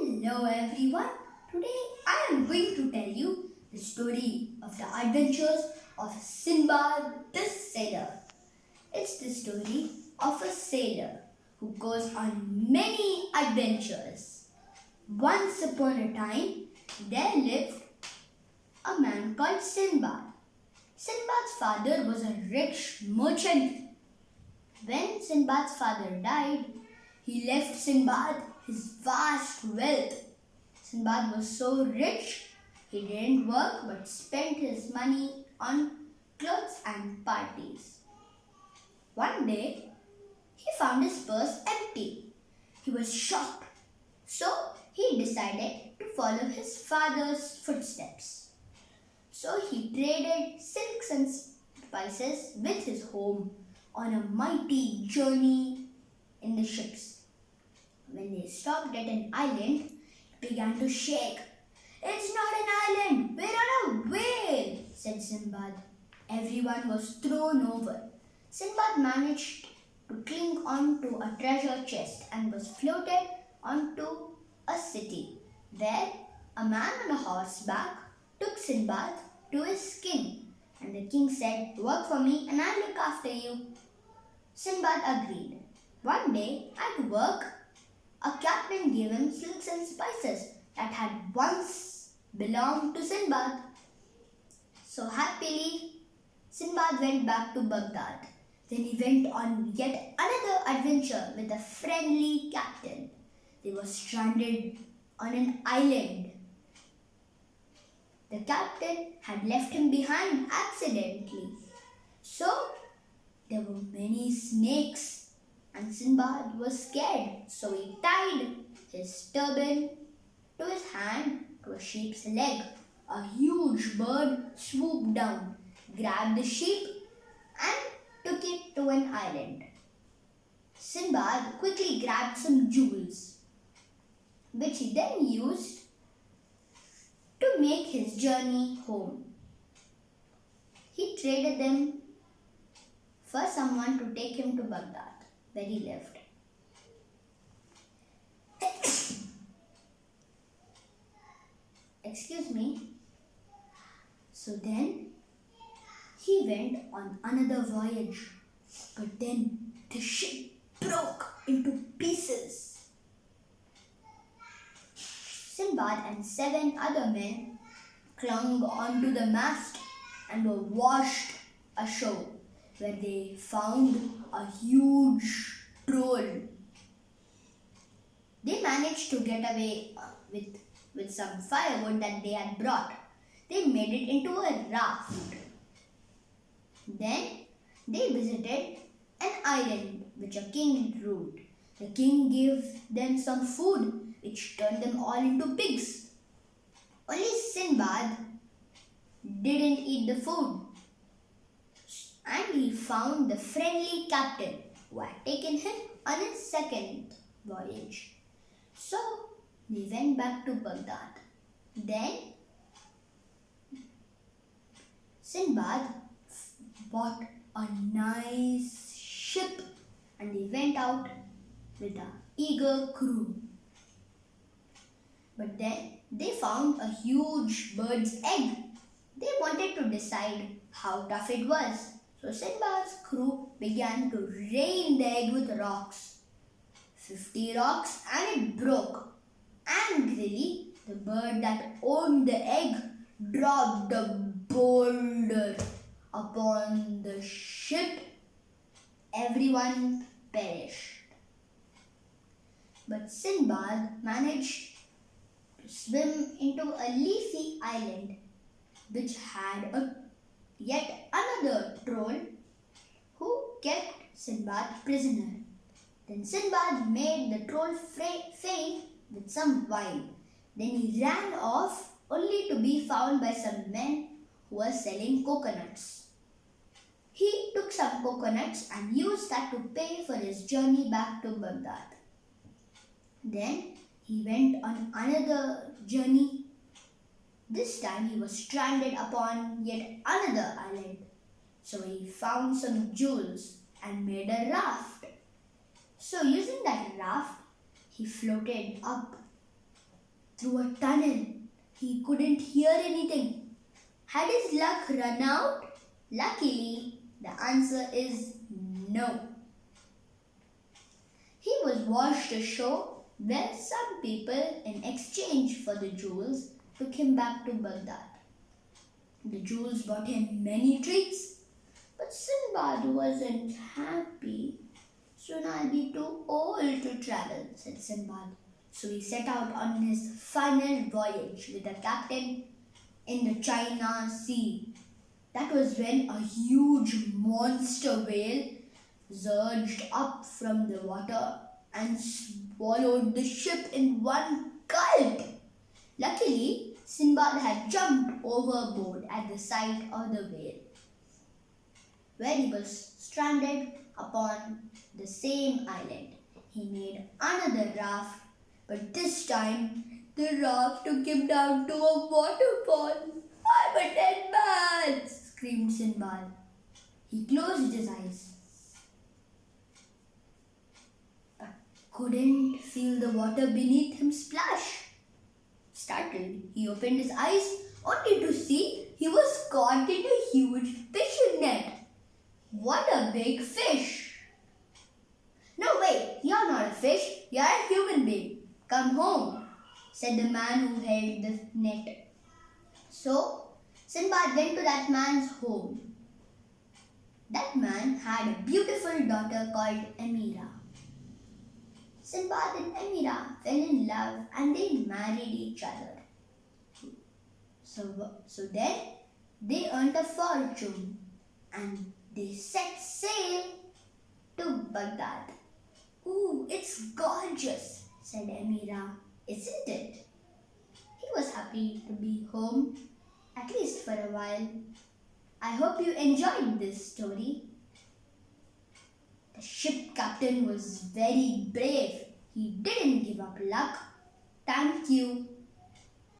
Hello everyone. Today I am going to tell you the story of the adventures of Sinbad the sailor. It's the story of a sailor who goes on many adventures. Once upon a time, there lived a man called Sinbad. Sinbad's father was a rich merchant. When Sinbad's father died, he left Sinbad his vast wealth. Sinbad was so rich, he didn't work but spent his money on clothes and parties. One day, he found his purse empty. He was shocked, so he decided to follow his father's footsteps. So he traded silks and spices with his home on a mighty journey in the ships. When they stopped at an island, it began to shake. "It's not an island, we're on a whale," said Sinbad. Everyone was thrown over. Sinbad managed to cling onto a treasure chest and was floated onto a city. There, a man on a horseback took Sinbad to his king, and the king said, "Work for me and I'll look after you." Sinbad agreed. One day, at work, a captain gave him silks and spices that had once belonged to Sinbad. So happily, Sinbad went back to Baghdad. Then he went on yet another adventure with a friendly captain. They were stranded on an island. The captain had left him behind accidentally. So, there were many snakes. And Sinbad was scared, so he tied his turban to his hand to a sheep's leg. A huge bird swooped down, grabbed the sheep, and took it to an island. Sinbad quickly grabbed some jewels, which he then used to make his journey home. He traded them for someone to take him to Baghdad, where he lived. Excuse me. So then he went on another voyage, but then the ship broke into pieces. Sinbad and 7 other men clung onto the mast and were washed ashore, where they found a huge troll. They managed to get away with some firewood that they had brought. They made it into a raft. Then they visited an island which a king ruled. The king gave them some food which turned them all into pigs. Only Sinbad didn't eat the food. And he found the friendly captain who had taken him on his second voyage. So, they went back to Baghdad. Then, Sinbad bought a nice ship and they went out with an eager crew. But then, they found a huge bird's egg. They wanted to decide how tough it was. So Sinbad's crew began to rain the egg with rocks. 50 rocks and it broke. Angrily, the bird that owned the egg dropped a boulder upon the ship. Everyone perished. But Sinbad managed to swim into a leafy island which had yet another troll who kept Sinbad prisoner. Then Sinbad made the troll faint with some wine. Then he ran off only to be found by some men who were selling coconuts. He took some coconuts and used that to pay for his journey back to Baghdad. Then he went on another journey. This time he was stranded upon yet another island. So he found some jewels and made a raft. So using that raft, he floated up through a tunnel. He couldn't hear anything. Had his luck run out? Luckily, the answer is no. He was washed ashore where some people, in exchange for the jewels, took him back to Baghdad. The jewels brought him many treats, but Sinbad wasn't happy. Soon I'll be too old to travel, said Sinbad. So he set out on his final voyage with the captain in the China Sea. That was when a huge monster whale surged up from the water and swallowed the ship in one gulp. Luckily, Sinbad had jumped overboard at the sight of the whale, where he was stranded upon the same island. He made another raft, but this time the raft took him down to a waterfall. I'm a dead man, screamed Sinbad. He closed his eyes, but couldn't feel the water beneath him splash. Startled, he opened his eyes only to see he was caught in a huge fishing net. What a big fish! No, wait, you're not a fish, you're a human being. Come home, said the man who held the net. So, Sinbad went to that man's home. That man had a beautiful daughter called Amira. Sinbad and Amira fell in love and they married each other. So then they earned a fortune and they set sail to Baghdad. Ooh, it's gorgeous, said Amira, isn't it? He was happy to be home, at least for a while. I hope you enjoyed this story. The ship captain was very brave. He didn't give up luck. Thank you.